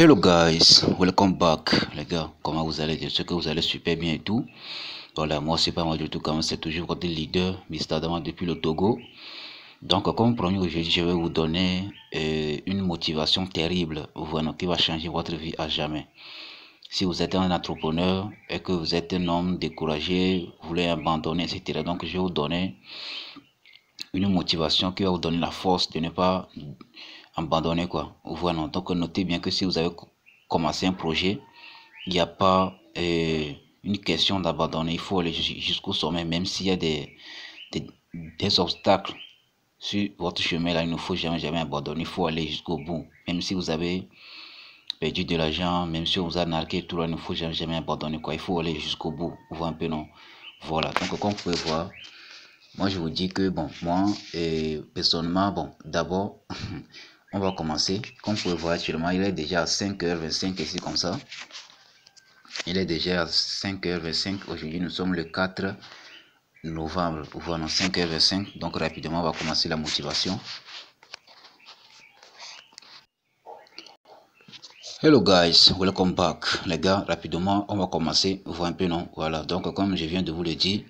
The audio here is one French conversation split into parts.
Hello guys, welcome back les gars, comment vous allez? Je sais que vous allez super bien et tout. Voilà, moi c'est pas moi du tout, comme c'est toujours votre leader, Mr. Dama depuis le Togo. Donc comme promis aujourd'hui, je vais vous donner une motivation terrible, voilà, qui va changer votre vie à jamais. Si vous êtes un entrepreneur et que vous êtes un homme découragé, vous voulez abandonner, etc. Donc je vais vous donner une motivation qui va vous donner la force de ne pas abandonner quoi. Voilà, donc notez bien que si vous avez commencé un projet, il n'y a pas une question d'abandonner. Il faut aller jusqu'au sommet, même s'il y a des obstacles sur votre chemin là, il ne faut jamais abandonner. Il faut aller jusqu'au bout. Même si vous avez perdu de l'argent, même si on vous a nargué tout là, il ne faut jamais abandonner quoi. Il faut aller jusqu'au bout. Vous voyez un peu non? Voilà, donc comme vous pouvez voir, moi je vous dis que bon, moi personnellement, bon, d'abord on va commencer. Comme vous pouvez voir actuellement, il est déjà à 5h25 ici comme ça. Il est déjà à 5h25. Aujourd'hui, nous sommes le 4 novembre. Voilà, 5h25. Donc, rapidement, on va commencer la motivation. Hello guys, welcome back. Les gars, rapidement, on va commencer. Voir un peu, non? Voilà. Donc, comme je viens de vous le dire,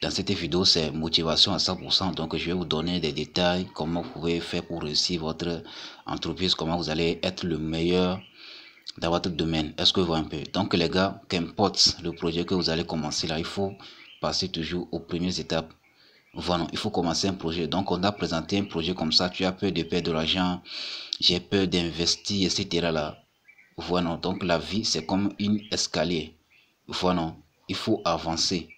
dans cette vidéo, c'est motivation à 100%. Donc, je vais vous donner des détails, comment vous pouvez faire pour réussir votre entreprise, comment vous allez être le meilleur dans votre domaine. Est-ce que vous voyez un peu? Donc les gars, qu'importe le projet que vous allez commencer là, il faut passer toujours aux premières étapes. Voilà, il faut commencer un projet. Donc on a présenté un projet comme ça, tu as peur de perdre de l'argent, j'ai peur d'investir, etc. là. Voilà, donc la vie c'est comme une escalier. Voilà, il faut avancer.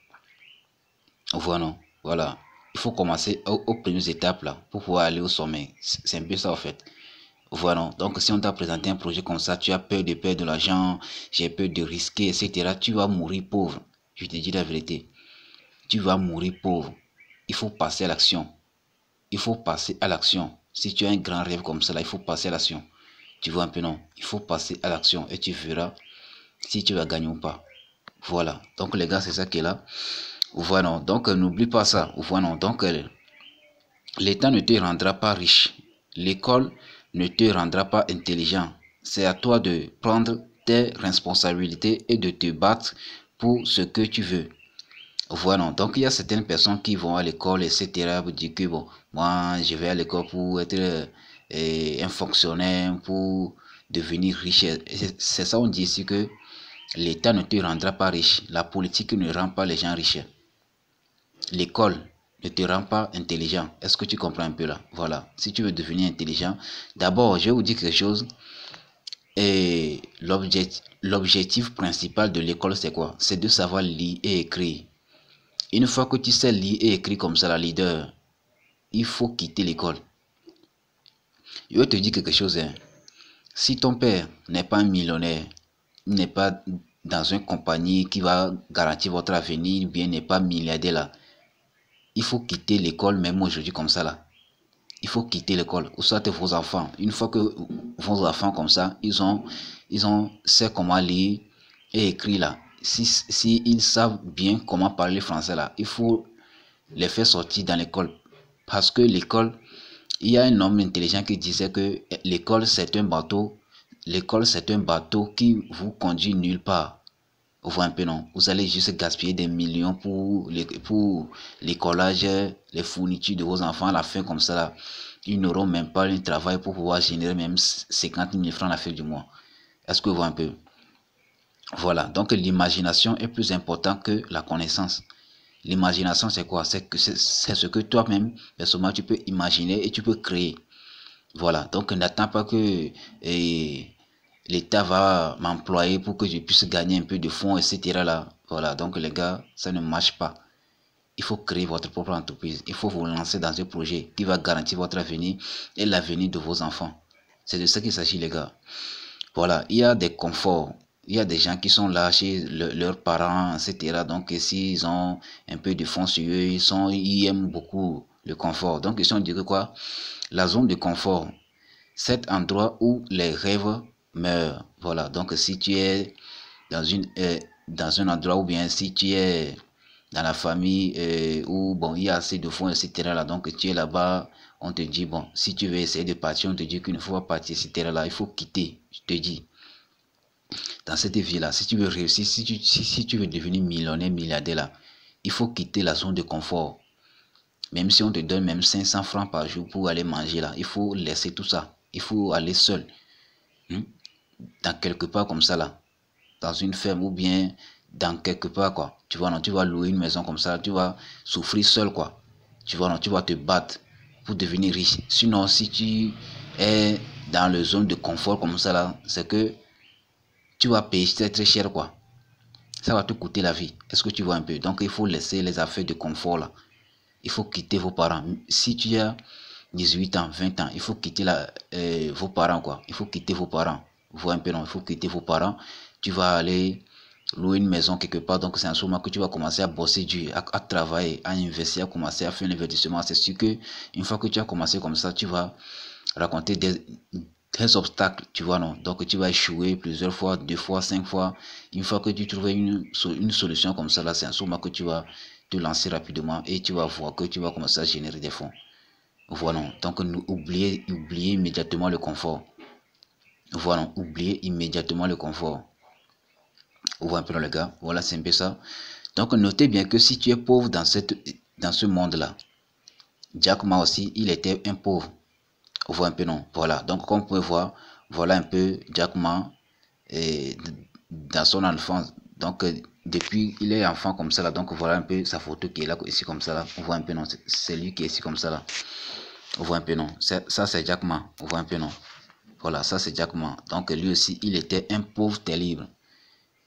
Voilà. Il faut commencer aux premières étapes là pour pouvoir aller au sommet. C'est un peu ça en fait. Voilà, donc si on t'a présenté un projet comme ça, tu as peur de perdre de l'argent, j'ai peur de risquer, etc. Tu vas mourir pauvre. Je te dis la vérité. Tu vas mourir pauvre. Il faut passer à l'action. Il faut passer à l'action. Si tu as un grand rêve comme ça, là, il faut passer à l'action. Tu vois un peu non? Il faut passer à l'action et tu verras si tu vas gagner ou pas. Voilà. Donc les gars, c'est ça qui est là. Voilà. Donc n'oublie pas ça. Voilà. Donc l'État ne te rendra pas riche. L'école ne te rendra pas intelligent. C'est à toi de prendre tes responsabilités et de te battre pour ce que tu veux. Voilà, donc il y a certaines personnes qui vont à l'école, etc. Vous dire que bon, moi je vais à l'école pour être un fonctionnaire, pour devenir riche. C'est ça, on dit ici que l'État ne te rendra pas riche. La politique ne rend pas les gens riches. L'école ne te rend pas intelligent. Est-ce que tu comprends un peu là? Voilà. Si tu veux devenir intelligent, d'abord, je vais vous dire quelque chose. Et l'objectif principal de l'école, c'est quoi? C'est de savoir lire et écrire. Une fois que tu sais lire et écrire comme ça, la leader, il faut quitter l'école. Je vais te dire quelque chose. Hein. Si ton père n'est pas un millionnaire, n'est pas dans une compagnie qui va garantir votre avenir, bien n'est pas milliardaire là, il faut quitter l'école même aujourd'hui comme ça là. Il faut quitter l'école. Ou soit vos enfants. Une fois que vos enfants comme ça, ils ont sait comment lire et écrire là. Si ils savent bien comment parler français là, il faut les faire sortir dans l'école. Parce que l'école, il y a un homme intelligent qui disait que l'école c'est un bateau. L'école c'est un bateau qui vous conduit nulle part. Vous voyez un peu non? Vous allez juste gaspiller des millions pour l'écolage, les fournitures de vos enfants à la fin comme ça là. Ils n'auront même pas un travail pour pouvoir générer même 50 000 francs à la fin du mois. Est-ce que vous voyez un peu? Voilà, donc l'imagination est plus importante que la connaissance. L'imagination c'est quoi? C'est ce que toi-même, personnellement, tu peux imaginer et tu peux créer. Voilà, donc n'attends pas que l'État va m'employer pour que je puisse gagner un peu de fonds, etc. là. Voilà, donc les gars, ça ne marche pas. Il faut créer votre propre entreprise. Il faut vous lancer dans un projet qui va garantir votre avenir et l'avenir de vos enfants. C'est de ça qu'il s'agit, les gars. Voilà, il y a des conforts. Il y a des gens qui sont là chez leurs parents, etc. Donc, s'ils ont un peu de fonds sur eux, ils aiment beaucoup le confort. Donc, ils on dirait quoi? La zone de confort. Cet endroit où les rêves meurent. Voilà, donc si tu es dans un endroit ou bien si tu es dans la famille où bon, il y a assez de fonds, etc. là, donc tu es là-bas, on te dit, bon, si tu veux essayer de partir, on te dit qu'il ne faut pas partir, etc. là, il faut quitter, je te dis. dans cette vie-là, si tu veux réussir, si tu veux devenir millionnaire, milliardaire là, il faut quitter la zone de confort. Même si on te donne même 500 francs par jour pour aller manger là, il faut laisser tout ça. Il faut aller seul. Dans quelque part comme ça là. Dans une ferme ou bien dans quelque part quoi. Tu vois, non, tu vas louer une maison comme ça, tu vas souffrir seul quoi. Tu vois, non, tu vas te battre pour devenir riche. Sinon, si tu es dans le zone de confort comme ça là, c'est que tu vas payer très très cher quoi. Ça va te coûter la vie. Est-ce que tu vois un peu? Donc il faut laisser les affaires de confort là. Il faut quitter vos parents. Si tu as 18 ans, 20 ans, il faut quitter vos parents quoi. Il faut quitter vos parents. Vous voyez un peu non? Il faut quitter vos parents. Tu vas aller louer une maison quelque part. Donc c'est en ce moment que tu vas commencer à bosser dur, à travailler, à investir, à commencer à faire l'investissement. C'est sûr que une fois que tu as commencé comme ça, tu vas raconter des obstacles, tu vois, non. Donc tu vas échouer plusieurs fois, 2 fois, 5 fois. Une fois que tu trouves une solution comme ça, là, c'est en ce moment que tu vas te lancer rapidement et tu vas voir que tu vas commencer à générer des fonds. Voilà. Donc oubliez immédiatement le confort. Voilà, oubliez immédiatement le confort. Vous voyez un peu les gars. Voilà, c'est un peu ça. Donc notez bien que si tu es pauvre dans ce monde-là, Jack Ma aussi, il était un pauvre. Vous voyez un peu non. Voilà. Donc comme vous pouvez voir, voilà un peu Jack Ma dans son enfance. Donc depuis il est enfant comme ça là. Donc voilà un peu sa photo qui est là ici comme ça là. Vous voyez un peu non. C'est lui qui est ici comme ça là. Vous voyez un peu non. Ça c'est Jack Ma. Vous voyez un peu non. Voilà, ça c'est Jack Ma. Donc lui aussi, il était un pauvre terrible.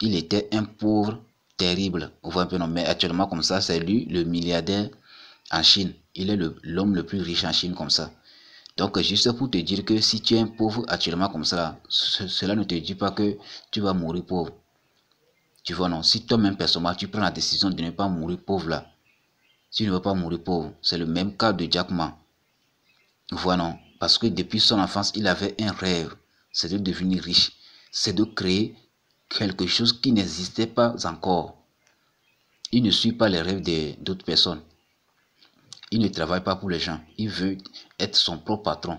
Il était un pauvre terrible. Vous voyez un peu non. Mais actuellement comme ça, c'est lui le milliardaire en Chine. Il est l'homme le plus riche en Chine comme ça. Donc juste pour te dire que si tu es un pauvre actuellement comme ça, cela ne te dit pas que tu vas mourir pauvre. Tu vois non. Si toi-même personnellement, tu prends la décision de ne pas mourir pauvre là. Si tu ne veux pas mourir pauvre, c'est le même cas de Jack Ma. Voilà, parce que depuis son enfance, il avait un rêve, c'est de devenir riche, c'est de créer quelque chose qui n'existait pas encore. Il ne suit pas les rêves d'autres personnes. Il ne travaille pas pour les gens. Il veut être son propre patron.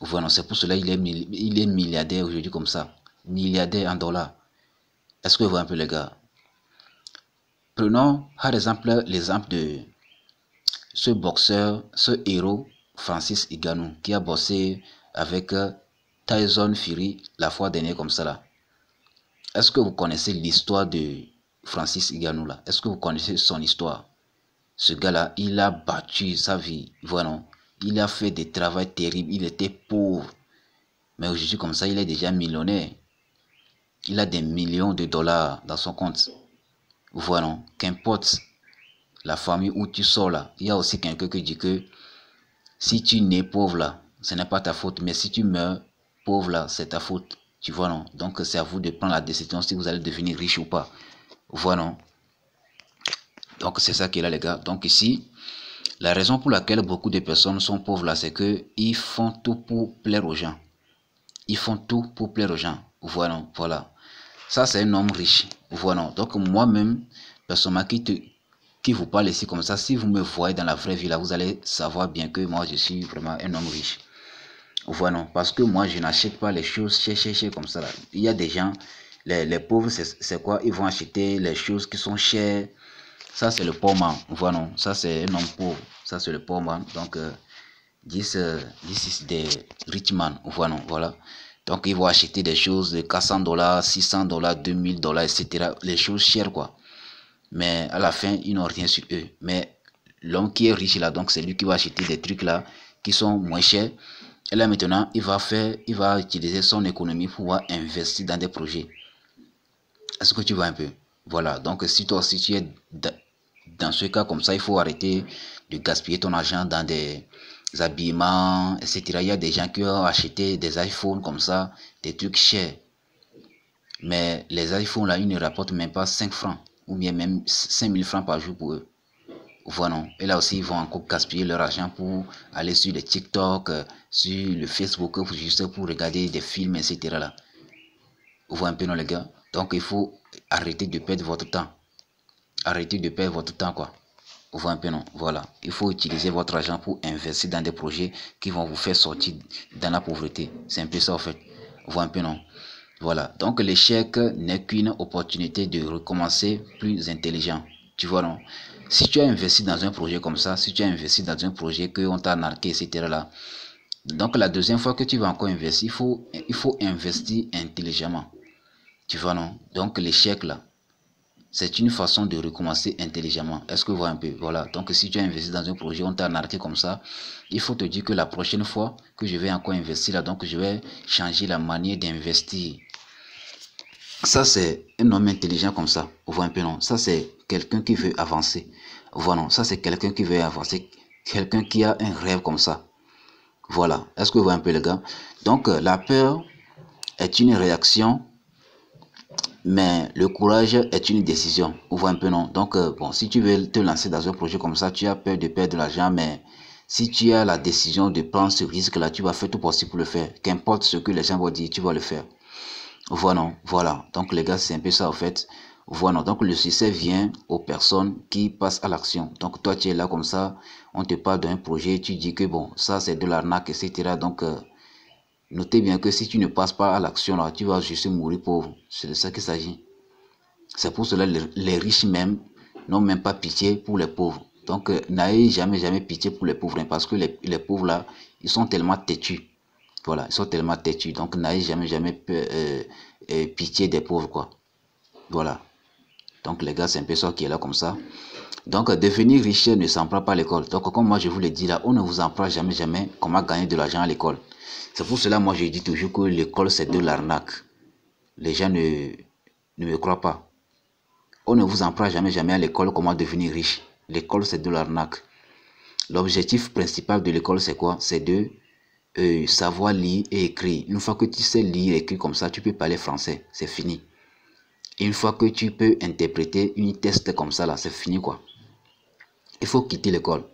Voilà, c'est pour cela qu'il est milliardaire aujourd'hui comme ça. Milliardaire en dollars. Est-ce que vous voyez un peu les gars? Prenons par exemple l'exemple de ce boxeur, ce héros, Francis Ngannou, qui a bossé avec Tyson Fury la fois dernière comme ça là. Est-ce que vous connaissez l'histoire de Francis Ngannou là? Est-ce que vous connaissez son histoire? Ce gars-là, il a battu sa vie. Voilà. Il a fait des travaux terribles. Il était pauvre. Mais aujourd'hui, comme ça, il est déjà millionnaire. Il a des millions de dollars dans son compte. Voilà. Qu'importe la famille où tu sors là, il y a aussi quelqu'un qui dit que si tu nais pauvre là, ce n'est pas ta faute. Mais si tu meurs pauvre là, c'est ta faute. Tu vois non? Donc c'est à vous de prendre la décision si vous allez devenir riche ou pas. Voilà non? Donc c'est ça qui est là les gars. Donc ici, la raison pour laquelle beaucoup de personnes sont pauvres là, c'est que ils font tout pour plaire aux gens. Ils font tout pour plaire aux gens. Voilà, voilà. Ça c'est un homme riche. Voilà. Donc moi-même, personnellement qui vous parle ici comme ça, si vous me voyez dans la vraie vie là, vous allez savoir bien que moi je suis vraiment un homme riche. Voilà, parce que moi je n'achète pas les choses chères comme ça là. Il y a des gens, les pauvres, c'est quoi? Ils vont acheter les choses qui sont chères. Ça c'est le pauvre man. Voilà, ça c'est un homme pauvre. Ça c'est le pauvre man. Donc, this is the rich man. Voilà, voilà. Donc ils vont acheter des choses de 400 dollars, 600 dollars, 2000 dollars, etc. Les choses chères quoi. Mais à la fin, ils n'ont rien sur eux. Mais l'homme qui est riche là, donc c'est lui qui va acheter des trucs là qui sont moins chers. Et là maintenant, il va utiliser son économie pour pouvoir investir dans des projets. Est-ce que tu vois un peu? Voilà, donc si toi aussi tu es dans ce cas comme ça, il faut arrêter de gaspiller ton argent dans des habillements, etc. Il y a des gens qui ont acheté des iPhones comme ça, des trucs chers. Mais les iPhones là, ils ne rapportent même pas 5 francs ou bien même 5000 francs par jour pour eux. Voilà. Et là aussi, ils vont encore gaspiller leur argent pour aller sur les TikTok, sur le Facebook, juste pour regarder des films, etc. Là. Vous voyez un peu, non, les gars? Donc, il faut arrêter de perdre votre temps. Arrêtez de perdre votre temps, quoi. Vous voyez un peu, non? Voilà. Il faut utiliser votre argent pour investir dans des projets qui vont vous faire sortir dans la pauvreté. C'est un peu ça, en fait. Vous voyez un peu, non? Voilà, donc l'échec n'est qu'une opportunité de recommencer plus intelligent. Tu vois, non? Si tu as investi dans un projet comme ça, si tu as investi dans un projet qu'on t'a narqué, etc. là, donc la deuxième fois que tu vas encore investir, il faut investir intelligemment. Tu vois, non? Donc l'échec là, c'est une façon de recommencer intelligemment. Est-ce que vous voyez un peu? Voilà. Donc, si tu as investi dans un projet, on t'a narqué comme ça, il faut te dire que la prochaine fois que je vais encore investir là, donc je vais changer la manière d'investir. Ça, c'est un homme intelligent comme ça. Vous voyez un peu, non? Ça, c'est quelqu'un qui veut avancer. Voilà, non? Ça, c'est quelqu'un qui veut avancer. Quelqu'un qui a un rêve comme ça. Voilà. Est-ce que vous voyez un peu, les gars? Donc, la peur est une réaction, mais le courage est une décision. Vous voyez un peu, non? Donc, bon, si tu veux te lancer dans un projet comme ça, tu as peur de perdre de l'argent, mais si tu as la décision de prendre ce risque-là, tu vas faire tout possible pour le faire. Qu'importe ce que les gens vont dire, tu vas le faire. Voilà, voilà. Donc, les gars, c'est un peu ça, en fait. Voilà. Donc, le succès vient aux personnes qui passent à l'action. Donc, toi, tu es là comme ça, on te parle d'un projet, tu dis que, bon, ça, c'est de l'arnaque, etc. Donc, notez bien que si tu ne passes pas à l'action, là, tu vas juste mourir pauvre. C'est de ça qu'il s'agit. C'est pour cela que les riches même n'ont même pas pitié pour les pauvres. Donc, n'ayez jamais pitié pour les pauvres, hein, parce que les pauvres, là, ils sont tellement têtus. Voilà, ils sont tellement têtus. Donc, n'ayez jamais pitié des pauvres, quoi. Voilà. Donc, les gars, c'est un peu ça qui est là comme ça. Donc, devenir riche ne s'en prend pas à l'école. Donc, comme moi, je vous l'ai dit là, on ne vous apprend jamais comment gagner de l'argent à l'école. C'est pour cela, moi, je dis toujours que l'école, c'est de l'arnaque. Les gens ne me croient pas. On ne vous apprend jamais à l'école comment devenir riche. L'école, c'est de l'arnaque. L'objectif principal de l'école, c'est quoi? C'est de savoir lire et écrire. Une fois que tu sais lire et écrire comme ça, tu peux parler français. C'est fini. Une fois que tu peux interpréter une test comme ça, là, c'est fini, quoi. Il faut quitter l'école.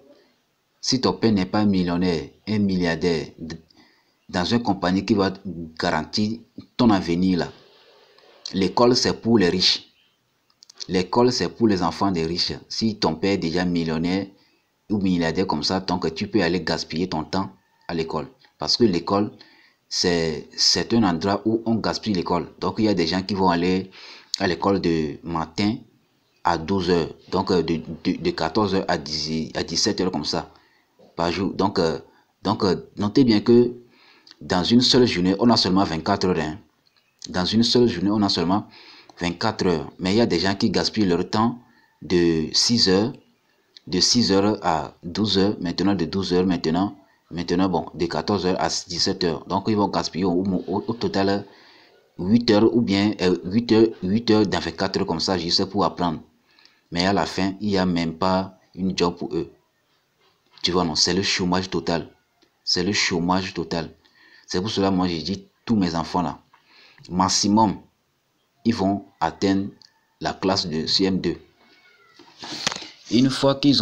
Si ton père n'est pas un millionnaire, un milliardaire, dans une compagnie qui va garantir ton avenir, là, l'école, c'est pour les riches. L'école, c'est pour les enfants des riches. Si ton père est déjà millionnaire ou milliardaire comme ça, donc tu peux aller gaspiller ton temps à l'école. Parce que l'école, c'est un endroit où on gaspille l'école. Donc, il y a des gens qui vont aller à l'école de matin à 12 heures. Donc, de 14 heures à 17 heures comme ça, par jour. Donc, notez bien que dans une seule journée, on a seulement 24 heures. Hein. Dans une seule journée, on a seulement 24 heures. Mais il y a des gens qui gaspillent leur temps de 6 heures, à 12 heures, maintenant de 12 heures, maintenant bon, de 14 heures à 17 heures. Donc, ils vont gaspiller au total 8 heures ou bien 8 heures dans 24 heures comme ça, juste pour apprendre. Mais à la fin, il n'y a même pas une job pour eux. Tu vois, non, c'est le chômage total. C'est le chômage total. C'est pour cela, moi, j'ai dit, tous mes enfants là, maximum, ils vont atteindre la classe de CM2. Une fois qu'ils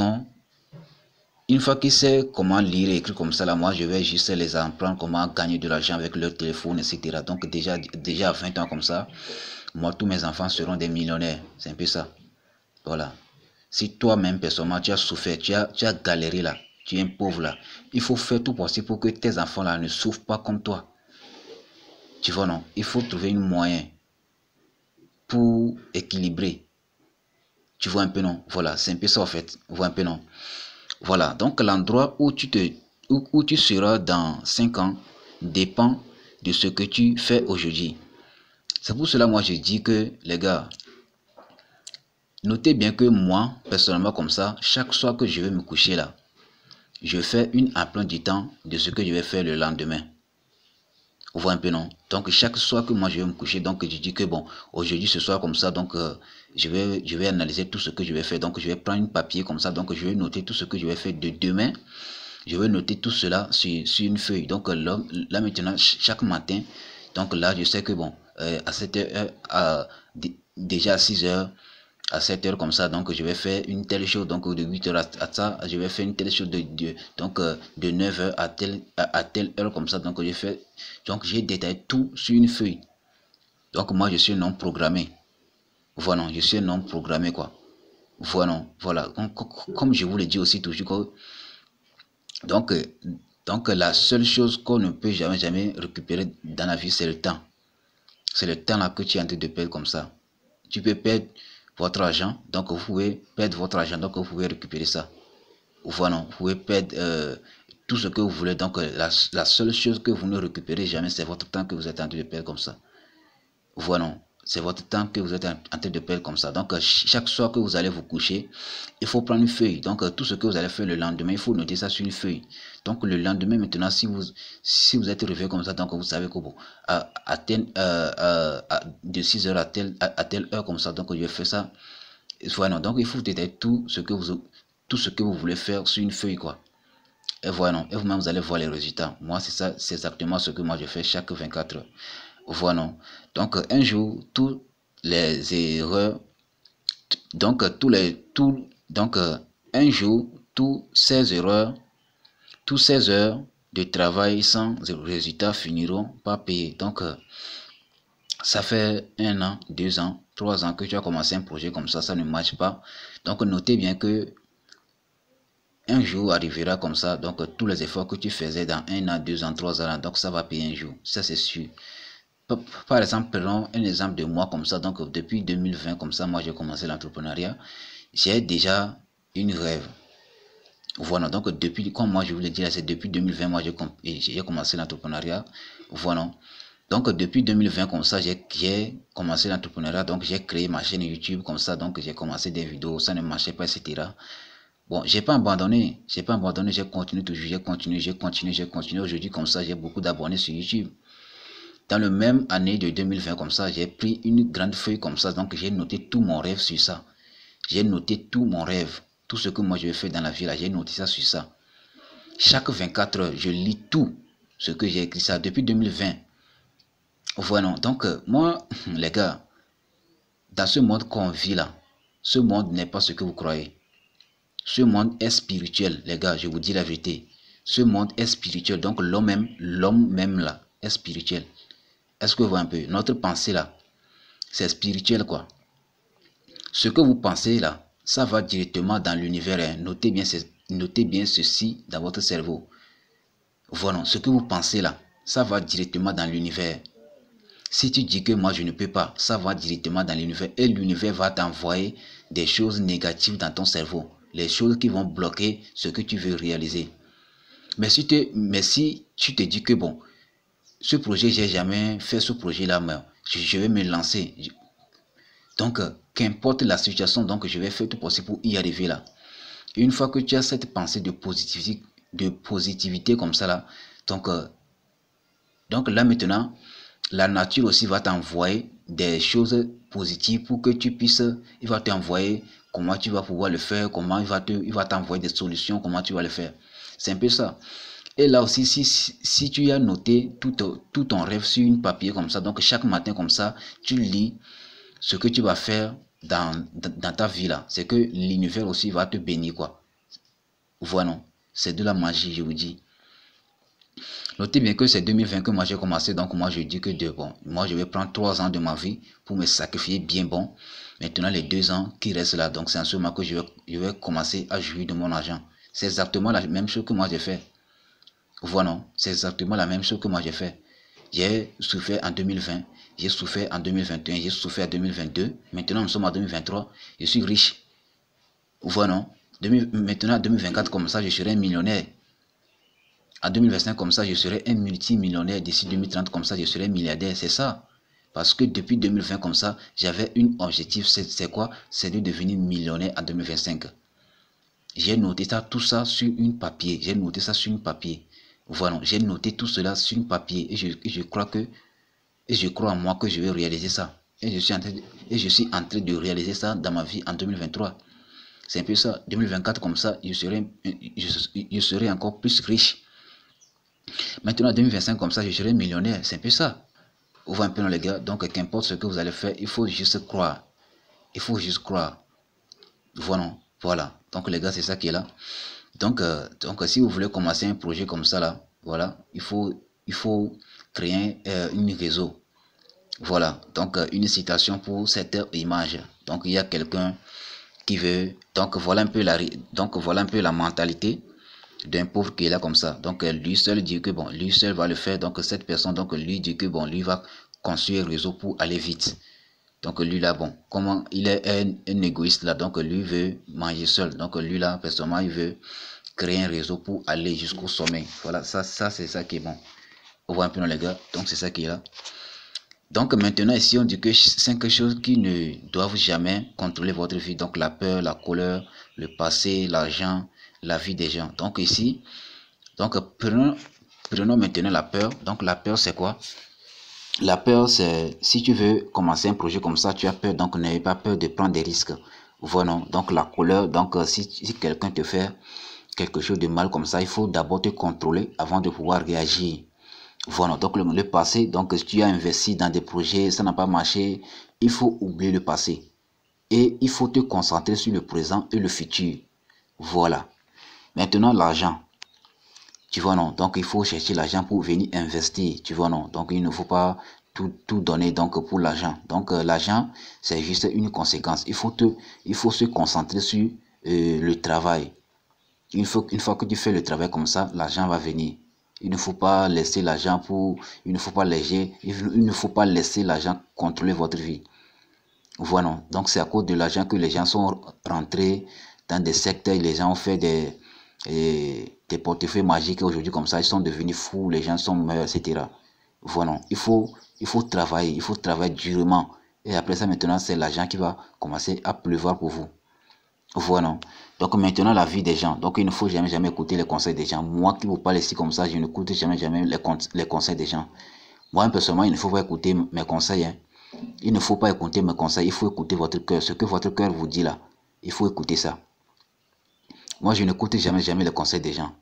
savent comment lire et écrire comme ça, là, moi, je vais juste les apprendre comment gagner de l'argent avec leur téléphone, etc. Donc, déjà à 20 ans comme ça, moi, tous mes enfants seront des millionnaires. C'est un peu ça. Voilà. Si toi-même, personnellement, tu as souffert, tu as galéré là, tu es un pauvre là, il faut faire tout possible pour que tes enfants là ne souffrent pas comme toi. Tu vois, non? Il faut trouver un moyen pour équilibrer. Tu vois un peu, non? Voilà, c'est un peu ça en fait. Tu vois un peu, non? Voilà, donc l'endroit où tu seras dans 5 ans dépend de ce que tu fais aujourd'hui. C'est pour cela, moi, je dis que, les gars, notez bien que moi, personnellement, comme ça, chaque soir que je vais me coucher là, je fais une empreinte du temps de ce que je vais faire le lendemain. Vous voyez un peu, non? Donc, chaque soir que moi je vais me coucher, donc je dis que bon, aujourd'hui, ce soir, comme ça, donc je vais analyser tout ce que je vais faire. Donc, je vais prendre un papier comme ça, donc je vais noter tout ce que je vais faire de demain. Je vais noter tout cela sur une feuille. Donc, là maintenant, chaque matin, donc là, je sais que bon, à 7 heures, déjà à 6 heures, à 7 heures comme ça, donc je vais faire une telle chose, donc de 8 heures à ça, je vais faire une telle chose donc de 9 heures à telle heure comme ça, donc j'ai détaillé tout sur une feuille. Donc moi je suis non programmé. Voilà, je suis non programmé quoi. Voilà. Comme je vous l'ai dit aussi toujours, donc, donc la seule chose qu'on ne peut jamais récupérer dans la vie, c'est le temps. C'est le temps là que tu es en train de perdre comme ça. Tu peux perdre votre argent, donc vous pouvez perdre votre argent, donc vous pouvez récupérer ça. Voilà, vous pouvez perdre tout ce que vous voulez. Donc la seule chose que vous ne récupérez jamais, c'est votre temps que vous êtes en train de perdre comme ça. Voilà, c'est votre temps que vous êtes en train de perdre comme ça. Donc chaque soir que vous allez vous coucher, il faut prendre une feuille. Donc tout ce que vous allez faire le lendemain, il faut noter ça sur une feuille. Donc le lendemain maintenant, si vous êtes réveillé comme ça, donc vous savez que bon, de 6 heures à telle heure comme ça, donc je vais faire ça. Voilà, donc il faut détailler tout ce que vous voulez faire sur une feuille, quoi. Et voilà, et vous-même vous allez voir les résultats. Moi c'est ça, c'est exactement ce que moi je fais chaque 24 heures. Voilà, donc un jour toutes les erreurs, donc un jour tous ces heures de travail sans résultat finiront par payer. Donc ça fait 1 an, 2 ans, 3 ans que tu as commencé un projet comme ça ne marche pas. Donc notez bien que un jour arrivera comme ça, donc tous les efforts que tu faisais dans 1 an, 2 ans, 3 ans, donc ça va payer un jour, ça c'est sûr. Par exemple, prenons un exemple de moi comme ça, donc depuis 2020 comme ça, moi j'ai commencé l'entrepreneuriat, j'ai déjà une rêve. Voilà, donc depuis, comme moi je vous l'ai dit, c'est depuis 2020, moi j'ai commencé l'entrepreneuriat, voilà. Donc depuis 2020 comme ça, j'ai commencé l'entrepreneuriat, donc j'ai créé ma chaîne YouTube comme ça, donc j'ai commencé des vidéos, ça ne marchait pas, etc. Bon, j'ai pas abandonné, j'ai continué toujours, j'ai continué. Aujourd'hui, comme ça, j'ai beaucoup d'abonnés sur YouTube. Dans le même année de 2020, comme ça, j'ai pris une grande feuille comme ça, donc j'ai noté tout mon rêve sur ça. J'ai noté tout mon rêve, tout ce que moi je vais faire dans la vie là, j'ai noté ça sur ça. Chaque 24 heures, je lis tout ce que j'ai écrit ça depuis 2020. Voilà, donc moi, les gars, dans ce monde qu'on vit là, ce monde n'est pas ce que vous croyez. Ce monde est spirituel, les gars, je vous dis la vérité. Ce monde est spirituel, donc l'homme même là, est spirituel. Est-ce que vous voyez un peu? Notre pensée là, c'est spirituel quoi. Ce que vous pensez là, ça va directement dans l'univers. Hein. Notez bien ceci dans votre cerveau. Voilà, ce que vous pensez là, ça va directement dans l'univers. Si tu dis que moi je ne peux pas, ça va directement dans l'univers et l'univers va t'envoyer des choses négatives dans ton cerveau. Les choses qui vont bloquer ce que tu veux réaliser. Mais si tu te dis que bon, ce projet, j'ai jamais fait ce projet-là, mais je vais me lancer. Donc, qu'importe la situation, donc je vais faire tout possible pour y arriver là. Et une fois que tu as cette pensée de positivité comme ça là, donc là maintenant, la nature aussi va t'envoyer des choses positives pour que tu puisses, il va t'envoyer comment tu vas pouvoir le faire, comment il va t'envoyer des solutions, comment tu vas le faire. C'est un peu ça. Et là aussi, si tu as noté tout ton rêve sur une papier comme ça, donc chaque matin comme ça, tu lis ce que tu vas faire dans ta vie là. C'est que l'univers aussi va te bénir quoi. Voilà, c'est de la magie, je vous dis. Notez bien que c'est 2020 que moi j'ai commencé, donc moi je dis que moi je vais prendre 3 ans de ma vie pour me sacrifier bien bon. Maintenant les 2 ans qui restent là, donc c'est en ce moment que je vais commencer à jouir de mon argent. C'est exactement la même chose que moi j'ai fait. Voilà, c'est exactement la même chose que moi j'ai fait. J'ai souffert en 2020, j'ai souffert en 2021, j'ai souffert en 2022. Maintenant nous sommes en 2023, je suis riche. Voilà, maintenant en 2024 comme ça je serai millionnaire. En 2025, comme ça, je serai un multimillionnaire. D'ici 2030, comme ça, je serai milliardaire. C'est ça. Parce que depuis 2020, comme ça, j'avais un objectif. C'est quoi? C'est de devenir millionnaire en 2025. J'ai noté ça, tout ça sur une papier. J'ai noté ça sur une papier. Voilà. J'ai noté tout cela sur une papier. Et je crois en moi que je vais réaliser ça. Et je suis en train de réaliser ça dans ma vie en 2023. C'est un peu ça. 2024, comme ça, je serai encore plus riche. Maintenant, 2025, comme ça, je serai millionnaire. C'est un peu ça. Vous voyez un peu, non, les gars. Donc, qu'importe ce que vous allez faire, il faut juste croire. Il faut juste croire. Voilà. Voilà. Donc, les gars, c'est ça qui est là. Donc, si vous voulez commencer un projet comme ça, là, voilà, il faut créer une réseau. Voilà. Donc, une citation pour cette image. Donc, il y a quelqu'un qui veut. Donc, voilà un peu la mentalité d'un pauvre qui est là comme ça. Donc lui seul dit que bon, lui seul va le faire. Donc cette personne, donc lui dit que bon, lui va construire un réseau pour aller vite. Donc lui là, bon, comment il est un égoïste là, donc lui veut manger seul. Donc lui là, personnellement, il veut créer un réseau pour aller jusqu'au sommet. Voilà, ça c'est ça qui est bon. On voit un peu dans les gars, donc c'est ça qui est là. Donc maintenant ici on dit que 5 choses qui ne doivent jamais contrôler votre vie. Donc la peur, la colère, le passé, l'argent, la vie des gens. Donc ici, donc prenons maintenant la peur. Donc la peur c'est quoi? La peur c'est si tu veux commencer un projet comme ça, tu as peur, donc n'ayez pas peur de prendre des risques. Voilà, donc la colère, donc si quelqu'un te fait quelque chose de mal comme ça, il faut d'abord te contrôler avant de pouvoir réagir. Voilà, donc le passé, donc si tu as investi dans des projets, ça n'a pas marché, il faut oublier le passé. Et il faut te concentrer sur le présent et le futur. Voilà. Maintenant, l'argent. Tu vois, non? Donc, il faut chercher l'argent pour venir investir. Tu vois, non? Donc, il ne faut pas tout donner donc, pour l'argent. Donc, l'argent, c'est juste une conséquence. Il faut se concentrer sur le travail. Une fois que tu fais le travail comme ça, l'argent va venir. Il ne faut pas laisser l'argent il ne faut pas laisser l'argent contrôler votre vie. Voilà. Donc c'est à cause de l'argent que les gens sont rentrés dans des secteurs, les gens ont fait des portefeuilles magiques aujourd'hui comme ça, ils sont devenus fous, les gens sont meilleurs, etc. Voilà. Il faut travailler durement. Et après ça, maintenant, c'est l'argent qui va commencer à pleuvoir pour vous. Voilà. Donc maintenant, la vie des gens. Donc il ne faut jamais écouter les conseils des gens. Moi qui vous parle ici comme ça, je n'écoute jamais les conseils des gens. Moi, personnellement, il ne faut pas écouter mes conseils. Hein. Il ne faut pas écouter mes conseils. Il faut écouter votre cœur. Ce que votre cœur vous dit là, il faut écouter ça. Moi, je n'écoute jamais les conseils des gens.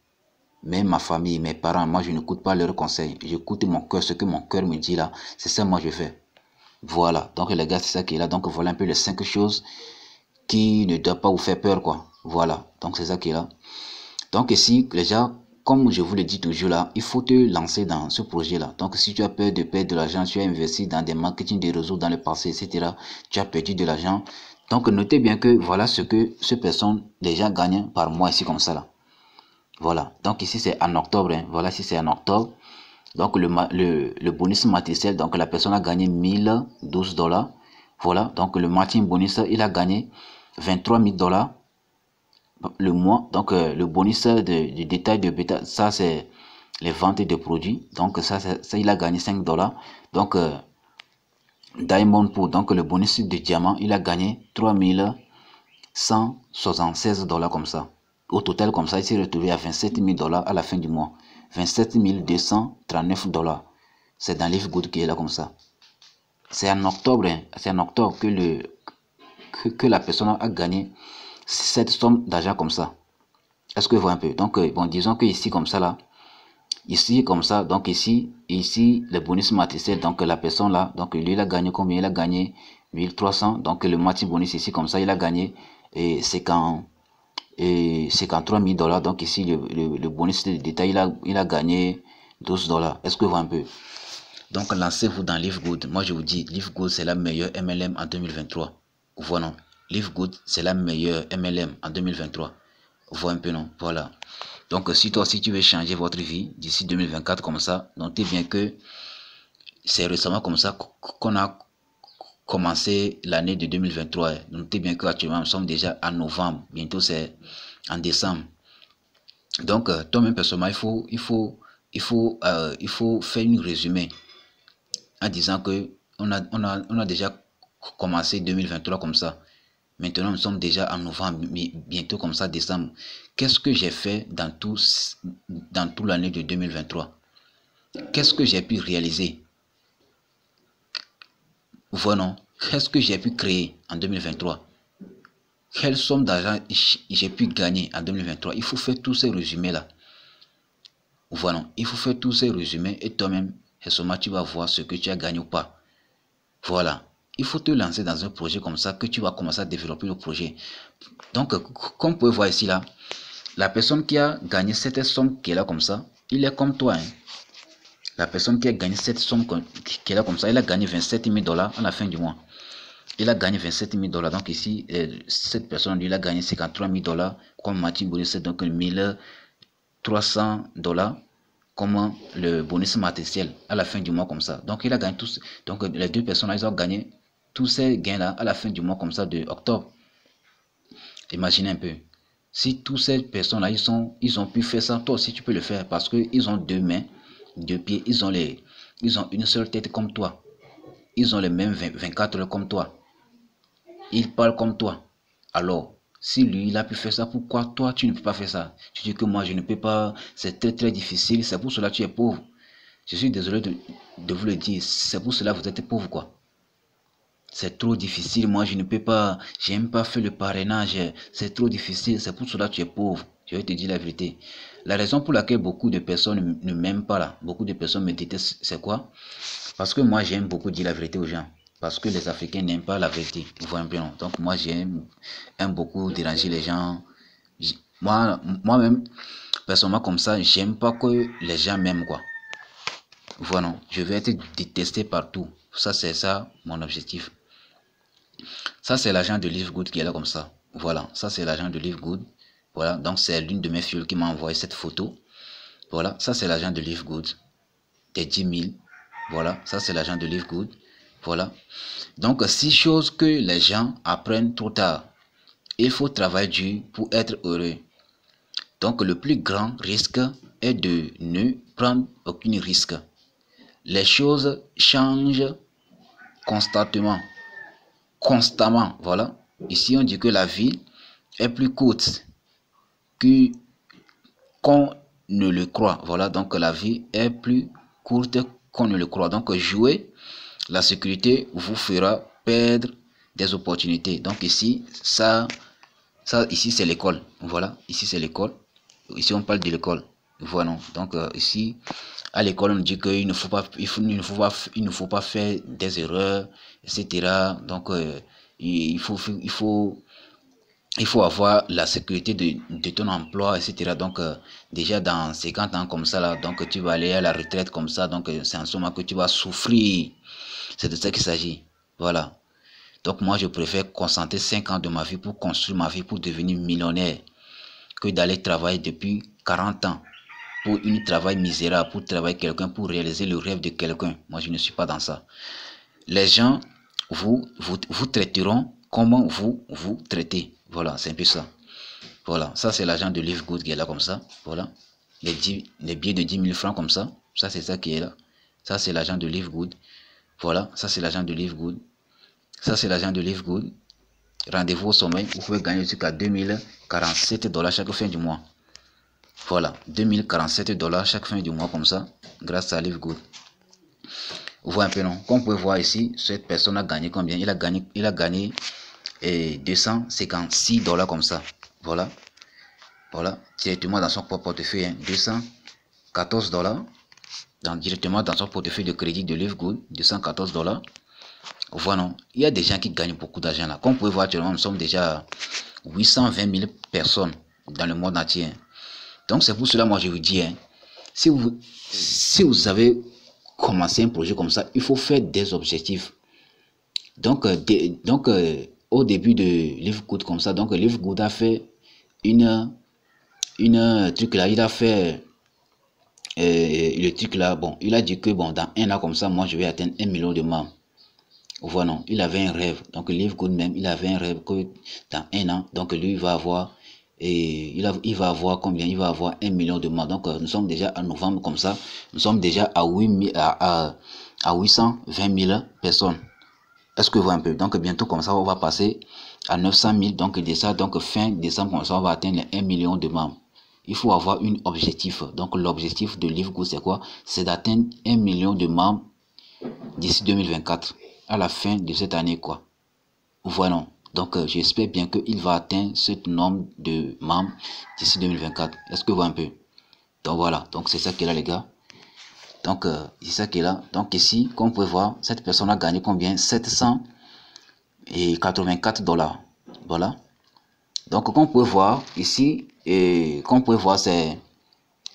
Même ma famille, mes parents, moi, je n'écoute pas leurs conseils. J'écoute mon cœur. Ce que mon cœur me dit là, c'est ça moi je fais. Voilà. Donc les gars, c'est ça qui est là. Donc voilà un peu les 5 choses qui ne doit pas vous faire peur, quoi. Voilà, donc c'est ça qui est là. Donc ici, déjà, comme je vous le dis toujours là, il faut te lancer dans ce projet-là. Donc si tu as peur de perdre de l'argent, tu as investi dans des marketing de réseaux dans le passé, etc., tu as perdu de l'argent. Donc notez bien que voilà ce que ces personnes déjà gagnent par mois ici comme ça là. Voilà, donc ici c'est en octobre, hein. Voilà, si c'est en octobre. Donc le bonus matriciel, donc la personne a gagné 1012 $. Voilà, donc le matching bonus, il a gagné 23 000 $ le mois. Donc le bonus du détail de bêta, ça c'est les ventes de produits. Donc ça il a gagné 5 $. Donc Diamond Pool, donc le bonus de diamant, il a gagné 3176 $ comme ça. Au total comme ça, il s'est retrouvé à 27 000 $ à la fin du mois. 27 239 $. C'est dans Livegood qui est là comme ça. C'est en octobre, hein, c'est en octobre que la personne a gagné cette somme d'argent comme ça. Est-ce que vous voyez un peu? Donc, bon, disons que ici, comme ça, là, ici, comme ça, donc ici, le bonus matriciel, donc la personne là, donc lui, il a gagné combien? Il a gagné 1300, donc le matching bonus ici, comme ça, il a gagné et 53 000 $. Donc ici, le bonus de détail, il a gagné 12 $. Est-ce que vous voyez un peu? Donc, lancez-vous dans Livegood. Moi, je vous dis, Livegood, c'est la meilleure MLM en 2023. Voilà. Livegood, c'est la meilleure MLM en 2023. Voilà un peu, non? Voilà. Donc, si toi aussi, tu veux changer votre vie d'ici 2024 comme ça, notez bien que c'est récemment comme ça qu'on a commencé l'année de 2023. Notez bien qu'actuellement, nous sommes déjà en novembre. Bientôt, c'est en décembre. Donc, toi-même, personnellement, il faut faire une résumé en disant que on a déjà commencé 2023 comme ça. Maintenant, nous sommes déjà en novembre, bientôt comme ça, décembre. Qu'est-ce que j'ai fait dans tout l'année de 2023? Qu'est-ce que j'ai pu réaliser? Voilà. Qu'est-ce que j'ai pu créer en 2023? Quelle somme d'argent j'ai pu gagner en 2023? Il faut faire tous ces résumés-là. Voilà. Il faut faire tous ces résumés et toi-même, tu vas voir ce que tu as gagné ou pas. Voilà. Il faut te lancer dans un projet comme ça que tu vas commencer à développer le projet. Donc, comme vous pouvez voir ici, là, la personne qui a gagné cette somme qui est là comme ça, il est comme toi. Hein. La personne qui a gagné cette somme qui est là comme ça, il a gagné 27 000 $ à la fin du mois. Il a gagné 27 000 $. Donc ici, cette personne, lui, il a gagné 53 000 $ comme Martin bonus, donc 1300 $. comme le bonus matériel à la fin du mois comme ça. Donc il a gagné tous. Donc les deux personnes là, ils ont gagné tous ces gains là à la fin du mois comme ça de octobre. Imaginez un peu. Si toutes ces personnes là, ils ont pu faire ça, toi aussi tu peux le faire parce que ils ont deux mains, deux pieds, ils ont une seule tête comme toi. Ils ont les mêmes 24 heures comme toi. Ils parlent comme toi. Alors, si lui, il a pu faire ça, pourquoi toi, tu ne peux pas faire ça? Tu dis que moi, je ne peux pas, c'est très très difficile, c'est pour cela que tu es pauvre. Je suis désolé de vous le dire, c'est pour cela que vous êtes pauvre, quoi. C'est trop difficile, moi je ne peux pas, j'aime pas faire le parrainage, c'est trop difficile, c'est pour cela que tu es pauvre. Je vais te dire la vérité. La raison pour laquelle beaucoup de personnes ne m'aiment pas là, beaucoup de personnes me détestent, c'est quoi? Parce que moi j'aime beaucoup dire la vérité aux gens. Parce que les Africains n'aiment pas la vérité. Vous voyez un peu, non? Donc moi j'aime beaucoup déranger les gens. Moi-même, personnellement comme ça, j'aime pas que les gens m'aiment, quoi. Voilà, je vais être détesté partout. Ça, c'est ça mon objectif. Ça, c'est l'agent de Live Good qui est là comme ça. Voilà, ça, c'est l'agent de Live Good. Voilà, donc c'est l'une de mes filles qui m'a envoyé cette photo. Voilà, ça, c'est l'agent de Live Good. Des 10 000. Voilà, ça, c'est l'agent de Live Good. Voilà. Donc, 6 choses que les gens apprennent trop tard. Il faut travailler dur pour être heureux. Donc, le plus grand risque est de ne prendre aucun risque. Les choses changent constamment. Constamment, voilà. Ici, on dit que la vie est plus courte qu'on ne le croit. Voilà, donc la vie est plus courte qu'on ne le croit. Donc, jouer la sécurité vous fera perdre des opportunités. Donc, ici, ici, c'est l'école. Voilà, ici, c'est l'école. Ici, on parle de l'école. Voilà, donc ici, à l'école, on dit qu'il ne faut pas, il ne faut pas faire des erreurs, etc. Donc, il faut avoir la sécurité de ton emploi, etc. Donc, déjà dans 50 ans comme ça, là, donc tu vas aller à la retraite comme ça. Donc, c'est en ce moment que tu vas souffrir. C'est de ça qu'il s'agit. Voilà. Donc, moi, je préfère concentrer 5 ans de ma vie pour construire ma vie, pour devenir millionnaire, que d'aller travailler depuis 40 ans pour un travail misérable, pour travailler quelqu'un, pour réaliser le rêve de quelqu'un. Moi, je ne suis pas dans ça. Les gens vous traiteront comment vous traitez. Voilà, c'est un peu ça. Voilà, ça c'est l'agent de Live Good qui est là comme ça. Voilà, les billets de 10 000 francs comme ça. Ça c'est ça qui est là. Ça c'est l'agent de Live Good. Voilà, ça c'est l'agent de Live Good. Ça c'est l'agent de Live Good. Rendez-vous au sommet. Vous pouvez gagner jusqu'à 2047 $ chaque fin du mois. Voilà, 2047 $ chaque fin du mois comme ça, grâce à Live Good. Vous voyez un peu, non? Comme vous pouvez voir ici, cette personne a gagné combien? Il a gagné 256 $ comme ça. Voilà. Voilà, directement dans son propre portefeuille, hein, 214 $. Directement dans son portefeuille de crédit de Live Good, 214 $. Voilà, non? Il y a des gens qui gagnent beaucoup d'argent là. Comme vous pouvez voir actuellement, nous sommes déjà 820 000 personnes dans le monde entier. Hein. Donc c'est pour cela, moi je vous dis, hein, si vous avez commencé un projet comme ça, il faut faire des objectifs. Donc, au début de Live Good comme ça, donc Live Good a fait une truc là, il a fait le truc là, bon, il a dit que bon, dans un an comme ça, moi je vais atteindre 1 million de membres. Voilà, non, il avait un rêve. Donc Live Good même, il avait un rêve que dans un an, donc lui il va avoir il va avoir combien? Il va avoir 1 million de membres. Donc nous sommes déjà en novembre comme ça, nous sommes déjà à 820 000 personnes. Est-ce que vous voyez un peu? Donc bientôt comme ça, on va passer à 900 000. Donc déjà, donc fin décembre comme ça, on va atteindre les 1 million de membres. Il faut avoir un objectif. Donc l'objectif de Live Good c'est quoi? C'est d'atteindre 1 million de membres d'ici 2024, à la fin de cette année, quoi. Voilà. Donc, j'espère bien qu'il va atteindre ce nombre de membres d'ici 2024. Est-ce que vous voyez un peu? Donc, voilà. Donc, c'est ça qui est là, les gars. Donc, c'est ça qui est là. Donc, ici, comme vous pouvez voir, cette personne a gagné combien? 784 $. Voilà. Donc, comme vous pouvez voir, ici, comme vous pouvez voir, c'est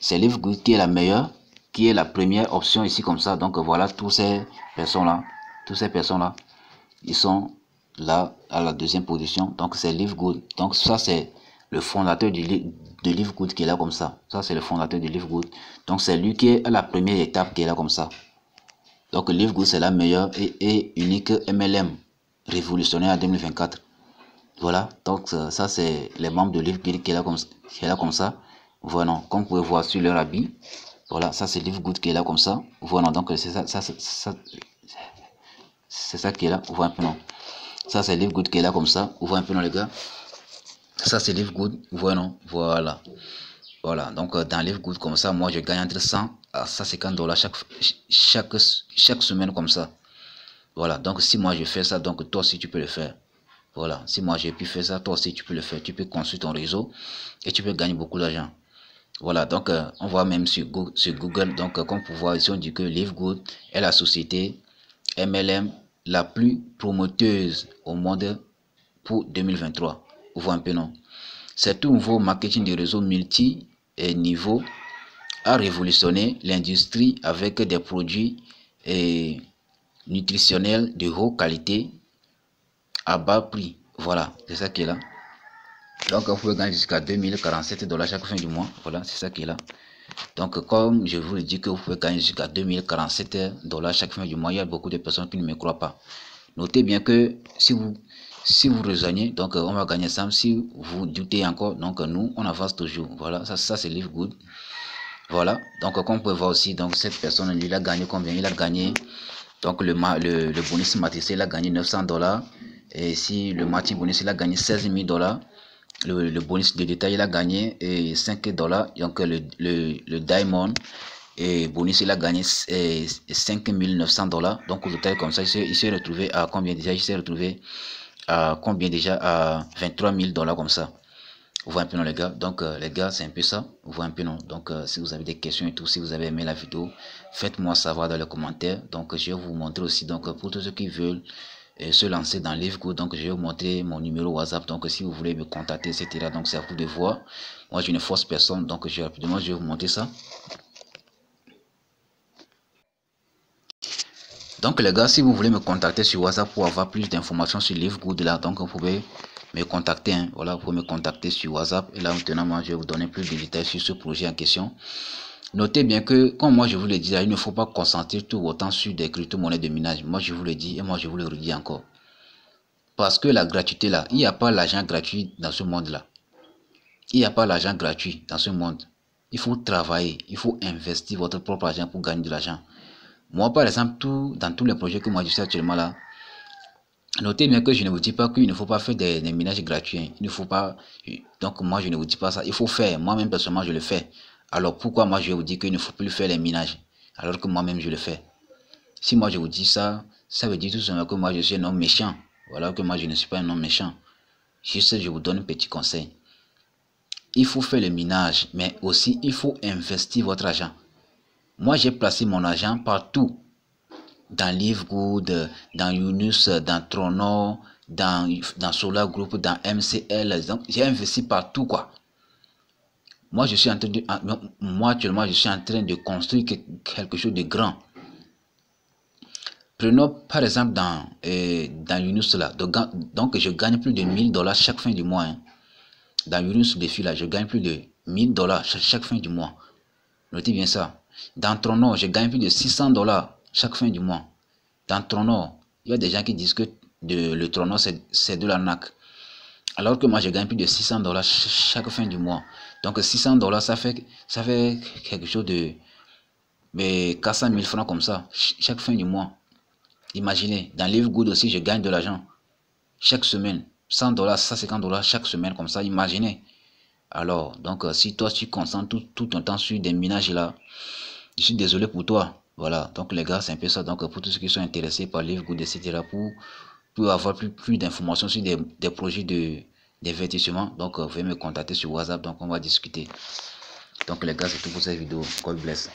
Live Good qui est la meilleure, qui est la première option ici, comme ça. Donc, voilà, toutes ces personnes-là, ils sont là à la deuxième position. Donc c'est Live Good. Donc ça c'est le fondateur de Live Good qui est là comme ça. Ça, c'est le fondateur de Live Good. Donc, c'est lui qui est à la première étape qui est là comme ça. Donc, Live Good, c'est la meilleure et unique MLM révolutionnaire en 2024. Voilà. Donc, ça, c'est les membres de Live Good qui est là comme ça. Voilà. Comme vous pouvez voir sur leur habit. Voilà. Ça, c'est Live Good qui est là comme ça. Voilà. Donc, c'est ça qui est là. Vous voyez un peu, non? Ça, c'est Live Good qui est là comme ça. Vous voyez un peu, non, les gars? Ça, c'est Live Good. Vous voyez, non? Voilà. Voilà. Donc, dans Live Good, comme ça, moi, je gagne entre 100 à 150 dollars chaque semaine, comme ça. Voilà. Donc, si moi, je fais ça, donc, toi aussi, tu peux le faire. Voilà. Si moi, j'ai pu faire ça, toi aussi, tu peux le faire. Tu peux construire ton réseau et tu peux gagner beaucoup d'argent. Voilà. Donc, on voit même sur Google. Donc, comme vous voyez ici, on dit que Live Good est la société MLM la plus promoteuse au monde pour 2023. Vous voyez un peu, non? Cet nouveau marketing de réseau multi-niveau a révolutionné l'industrie avec des produits nutritionnels de haute qualité à bas prix. Voilà, c'est ça qui est là. Donc, vous pouvez gagner jusqu'à 2047 dollars chaque fin du mois. Voilà, c'est ça qui est là. Donc, comme je vous le dis que vous pouvez gagner jusqu'à 2047 dollars chaque fin du mois, il y a beaucoup de personnes qui ne me croient pas. Notez bien que si vous rejoignez, donc on va gagner ça. Si vous doutez encore, donc nous, on avance toujours. Voilà, ça c'est Live Good. Voilà, donc comme vous pouvez voir aussi, donc cette personne, lui, il a gagné combien? Il a gagné, donc le bonus matriciel, il a gagné 900 dollars. Et si le match bonus, il a gagné 16 000 dollars. Le bonus de détail, il a gagné 5 dollars. Donc le diamond et bonus, il a gagné 5 900 dollars. Donc au total, comme ça, il s'est retrouvé à combien déjà? Il s'est retrouvé à combien déjà? À 23 000 dollars comme ça. Vous voyez un peu, non, les gars? Donc les gars, c'est un peu ça. Vous voyez un peu, non? Donc si vous avez des questions et tout, si vous avez aimé la vidéo, faites-moi savoir dans les commentaires. Donc je vais vous montrer aussi, donc pour tous ceux qui veulent se lancer dans Live Good, donc je vais vous montrer mon numéro WhatsApp. Donc si vous voulez me contacter, etc., donc c'est à vous de voir. Moi, je ne force personne, donc rapidement je vais vous montrer ça. Donc les gars, si vous voulez me contacter sur WhatsApp pour avoir plus d'informations sur Live Good là, donc vous pouvez me contacter, hein. Voilà, vous pouvez me contacter sur WhatsApp. Et là maintenant, moi, je vais vous donner plus de détails sur ce projet en question. Notez bien que, comme moi je vous le dis, il ne faut pas concentrer tout votre temps sur des crypto-monnaies de minage. Moi je vous le dis et moi je vous le redis encore. Parce que la gratuité là, il n'y a pas l'argent gratuit dans ce monde là. Il n'y a pas l'argent gratuit dans ce monde. Il faut travailler, il faut investir votre propre argent pour gagner de l'argent. Moi par exemple, dans tous les projets que moi je fais actuellement là, notez bien que je ne vous dis pas qu'il ne faut pas faire des minages gratuits. Hein. Il ne faut pas. Donc moi je ne vous dis pas ça. Il faut faire. Moi-même personnellement je le fais. Alors pourquoi moi je vais vous dire qu'il ne faut plus faire les minages alors que moi-même je le fais? Si moi je vous dis ça, ça veut dire tout simplement que moi je suis un homme méchant. Voilà que moi je ne suis pas un homme méchant. Juste je vous donne un petit conseil. Il faut faire le minage, mais aussi il faut investir votre argent. Moi j'ai placé mon argent partout. Dans Live Good, dans Yunus, dans Trono, dans Solar Group, dans MCL. J'ai investi partout, quoi. Moi, actuellement, je suis en train de construire quelque chose de grand. Prenons, par exemple, dans Yunus, là. Donc, je gagne plus de 1000 dollars chaque fin du mois. Hein. Dans Yunus Défi, là, je gagne plus de 1000 dollars chaque fin du mois. Notez bien ça. Dans Trono, je gagne plus de 600 dollars chaque fin du mois. Dans Trono, il y a des gens qui disent que le Trono, c'est de l'arnaque. Alors que moi, je gagne plus de 600 dollars chaque fin du mois. Donc, 600 dollars, ça fait quelque chose de 400 000 francs comme ça, chaque fin du mois. Imaginez, dans Live Good aussi, je gagne de l'argent. Chaque semaine, 100 dollars, 150 dollars chaque semaine comme ça, imaginez. Alors, donc, si toi, tu concentres tout ton temps sur des minages là, je suis désolé pour toi. Voilà, donc les gars, c'est un peu ça. Donc, pour tous ceux qui sont intéressés par Live Good, etc., pour avoir plus d'informations sur des projets d'investissement, donc, veuillez me contacter sur WhatsApp. Donc, on va discuter. Donc, les gars, c'est tout pour cette vidéo. God bless.